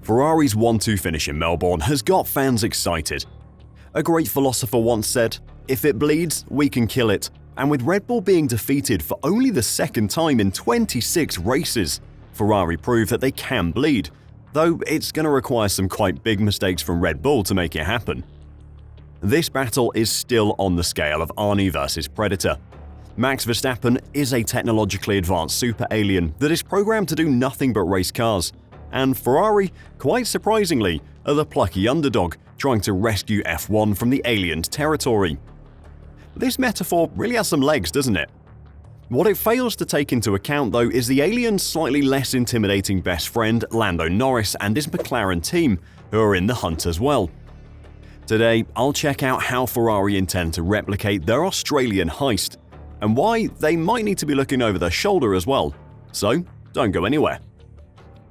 Ferrari's 1-2 finish in Melbourne has got fans excited. A great philosopher once said, "If it bleeds, we can kill it." And with Red Bull being defeated for only the second time in 26 races, Ferrari proved that they can bleed, though it's going to require some quite big mistakes from Red Bull to make it happen. This battle is still on the scale of Arnie versus Predator. Max Verstappen is a technologically advanced super alien that is programmed to do nothing but race cars, and Ferrari, quite surprisingly, are the plucky underdog trying to rescue F1 from the alien's territory. This metaphor really has some legs, doesn't it? What it fails to take into account, though, is the alien's slightly less intimidating best friend, Lando Norris, and his McLaren team, who are in the hunt as well. Today, I'll check out how Ferrari intend to replicate their Australian heist, and why they might need to be looking over their shoulder as well. So, don't go anywhere.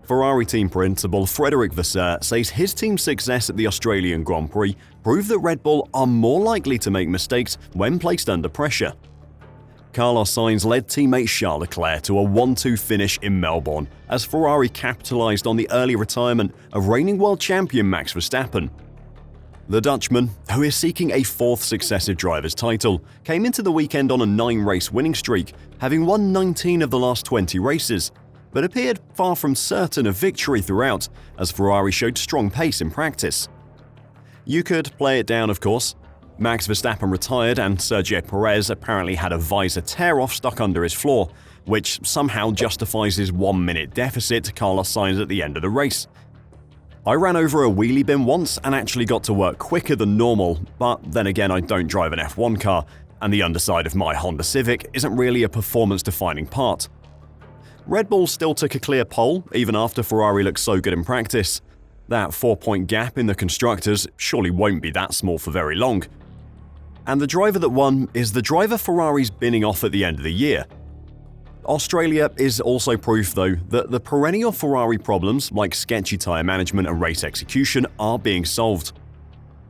Ferrari team principal Frederic Vasseur says his team's success at the Australian Grand Prix proved that Red Bull are more likely to make mistakes when placed under pressure. Carlos Sainz led teammate Charles Leclerc to a 1-2 finish in Melbourne as Ferrari capitalized on the early retirement of reigning world champion Max Verstappen. The Dutchman, who is seeking a fourth successive driver's title, came into the weekend on a 9-race winning streak, having won 19 of the last 20 races, but appeared far from certain of victory throughout, as Ferrari showed strong pace in practice. You could play it down, of course. Max Verstappen retired and Sergio Perez apparently had a visor tear-off stuck under his floor, which somehow justifies his 1-minute deficit to Carlos Sainz at the end of the race. I ran over a wheelie bin once and actually got to work quicker than normal, but then again I don't drive an F1 car, and the underside of my Honda Civic isn't really a performance-defining part. Red Bull still took a clear pole even after Ferrari looked so good in practice. That 4-point gap in the constructors surely won't be that small for very long. And the driver that won is the driver Ferrari's binning off at the end of the year. Australia is also proof, though, that the perennial Ferrari problems like sketchy tyre management and race execution are being solved.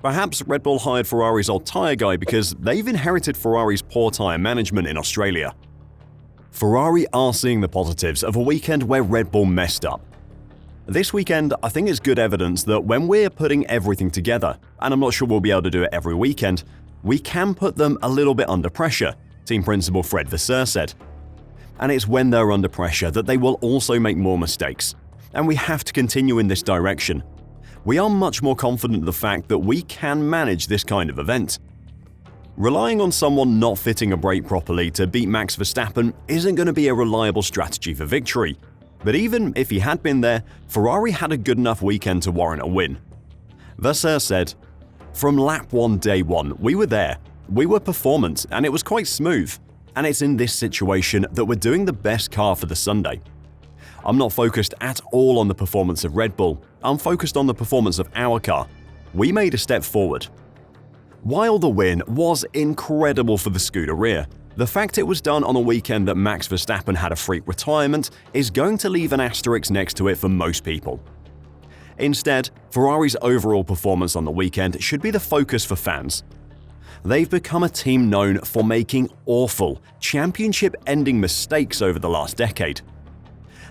Perhaps Red Bull hired Ferrari's old tyre guy because they've inherited Ferrari's poor tyre management in Australia. Ferrari are seeing the positives of a weekend where Red Bull messed up. This weekend, I think, is good evidence that when we're putting everything together, and I'm not sure we'll be able to do it every weekend, we can put them a little bit under pressure, team principal Fred Vasseur said. And it's when they're under pressure that they will also make more mistakes. And we have to continue in this direction. We are much more confident of the fact that we can manage this kind of event. Relying on someone not fitting a brake properly to beat Max Verstappen isn't going to be a reliable strategy for victory. But even if he had been there, Ferrari had a good enough weekend to warrant a win. Vasseur said, "From lap 1 day 1, we were there. We were performant and it was quite smooth. And it's in this situation that we're doing the best car for the Sunday. I'm not focused at all on the performance of Red Bull. I'm focused on the performance of our car. We made a step forward." While the win was incredible for the Scuderia, the fact it was done on a weekend that Max Verstappen had a freak retirement is going to leave an asterisk next to it for most people. Instead, Ferrari's overall performance on the weekend should be the focus for fans. They've become a team known for making awful, championship-ending mistakes over the last decade.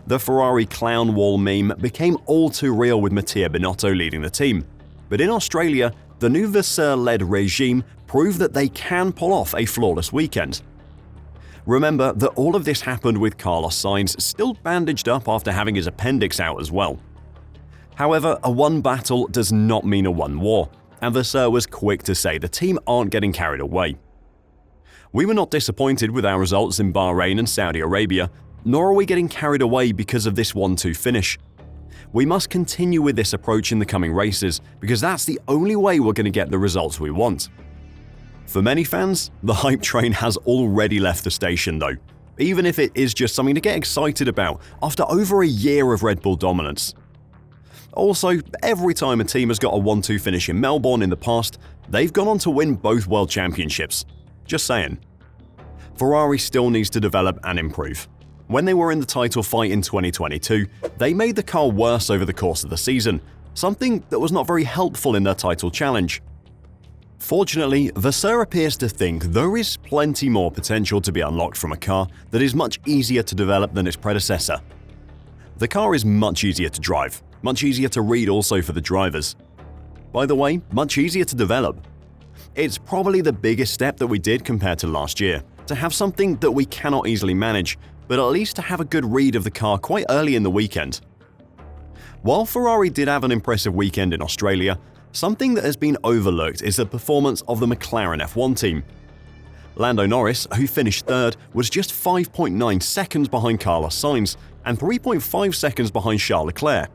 The Ferrari clown wall meme became all too real with Mattia Binotto leading the team, but in Australia, the new Vasseur-led regime proved that they can pull off a flawless weekend. Remember that all of this happened with Carlos Sainz still bandaged up after having his appendix out as well. However, a won battle does not mean a won war, and Vasseur was quick to say the team aren't getting carried away. "We were not disappointed with our results in Bahrain and Saudi Arabia, nor are we getting carried away because of this 1-2 finish. We must continue with this approach in the coming races because that's the only way we're going to get the results we want." For many fans, the hype train has already left the station though, even if it is just something to get excited about after over a year of Red Bull dominance. Also, every time a team has got a 1-2 finish in Melbourne in the past, they've gone on to win both world championships. Just saying. Ferrari still needs to develop and improve. When they were in the title fight in 2022, they made the car worse over the course of the season, something that was not very helpful in their title challenge. Fortunately, Vasseur appears to think there is plenty more potential to be unlocked from a car that is much easier to develop than its predecessor. The car is much easier to drive, much easier to read also for the drivers. By the way, much easier to develop. It's probably the biggest step that we did compared to last year, to have something that we cannot easily manage, but at least to have a good read of the car quite early in the weekend. While Ferrari did have an impressive weekend in Australia, something that has been overlooked is the performance of the McLaren F1 team. Lando Norris, who finished third, was just 5.9 seconds behind Carlos Sainz and 3.5 seconds behind Charles Leclerc.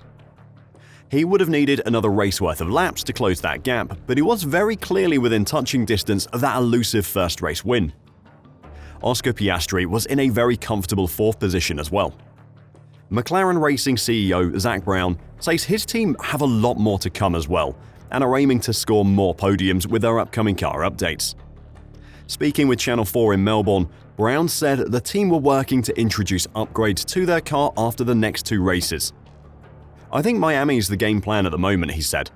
He would have needed another race worth of laps to close that gap, but he was very clearly within touching distance of that elusive first race win. Oscar Piastri was in a very comfortable fourth position as well. McLaren Racing CEO Zak Brown says his team have a lot more to come as well and are aiming to score more podiums with their upcoming car updates. Speaking with Channel 4 in Melbourne, Brown said the team were working to introduce upgrades to their car after the next two races. "I think Miami is the game plan at the moment," he said.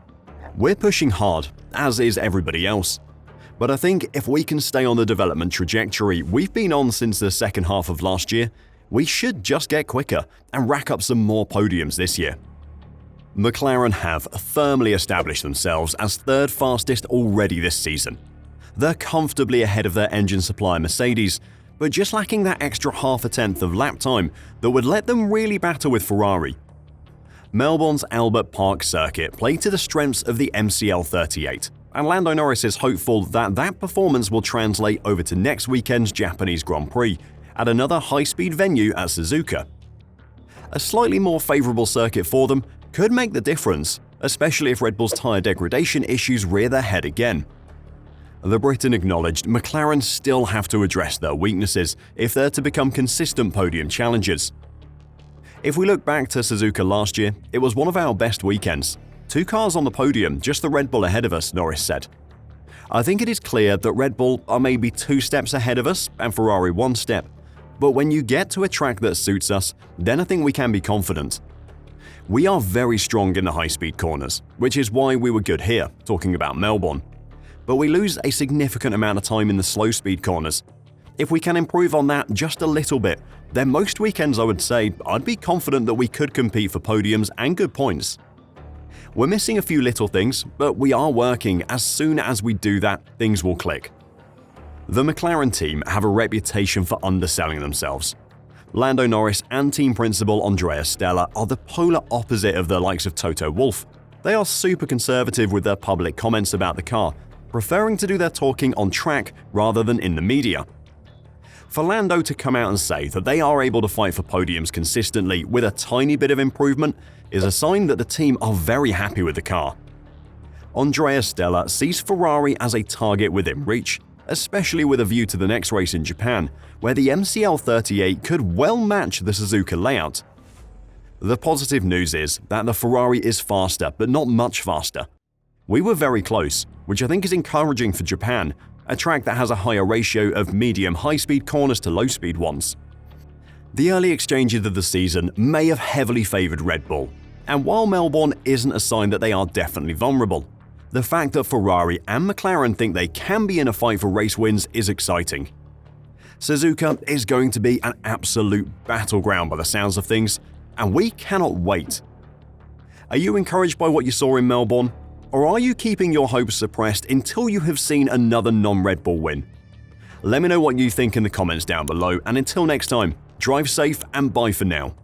"We're pushing hard, as is everybody else. But I think if we can stay on the development trajectory we've been on since the second half of last year, we should just get quicker and rack up some more podiums this year." McLaren have firmly established themselves as third fastest already this season. They're comfortably ahead of their engine supplier Mercedes, but just lacking that extra half a tenth of lap time that would let them really battle with Ferrari. Melbourne's Albert Park circuit played to the strengths of the MCL38, and Lando Norris is hopeful that that performance will translate over to next weekend's Japanese Grand Prix at another high-speed venue at Suzuka. A slightly more favourable circuit for them could make the difference, especially if Red Bull's tyre degradation issues rear their head again. The Briton acknowledged McLaren still have to address their weaknesses if they're to become consistent podium challengers. "If we look back to Suzuka last year, it was one of our best weekends. 2 cars on the podium, just the Red Bull ahead of us," Norris said. "I think it is clear that Red Bull are maybe 2 steps ahead of us and Ferrari 1 step. But when you get to a track that suits us, then I think we can be confident. We are very strong in the high-speed corners, which is why we were good here, talking about Melbourne. But we lose a significant amount of time in the slow-speed corners. If we can improve on that just a little bit, then most weekends I would say I'd be confident that we could compete for podiums and good points. We're missing a few little things, but we are working. As soon as we do that, things will click." The McLaren team have a reputation for underselling themselves. Lando Norris and team principal Andrea Stella are the polar opposite of the likes of Toto Wolff. They are super conservative with their public comments about the car, preferring to do their talking on track rather than in the media. For Lando to come out and say that they are able to fight for podiums consistently with a tiny bit of improvement is a sign that the team are very happy with the car. Andrea Stella sees Ferrari as a target within reach, especially with a view to the next race in Japan, where the MCL38 could well match the Suzuka layout. The positive news is that the Ferrari is faster, but not much faster. We were very close, which I think is encouraging for Japan, a track that has a higher ratio of medium high-speed corners to low-speed ones. The early exchanges of the season may have heavily favoured Red Bull, and while Melbourne isn't a sign that they are definitely vulnerable, the fact that Ferrari and McLaren think they can be in a fight for race wins is exciting. Suzuka is going to be an absolute battleground by the sounds of things, and we cannot wait. Are you encouraged by what you saw in Melbourne? Or are you keeping your hopes suppressed until you have seen another non-Red Bull win? Let me know what you think in the comments down below, and until next time, drive safe and bye for now.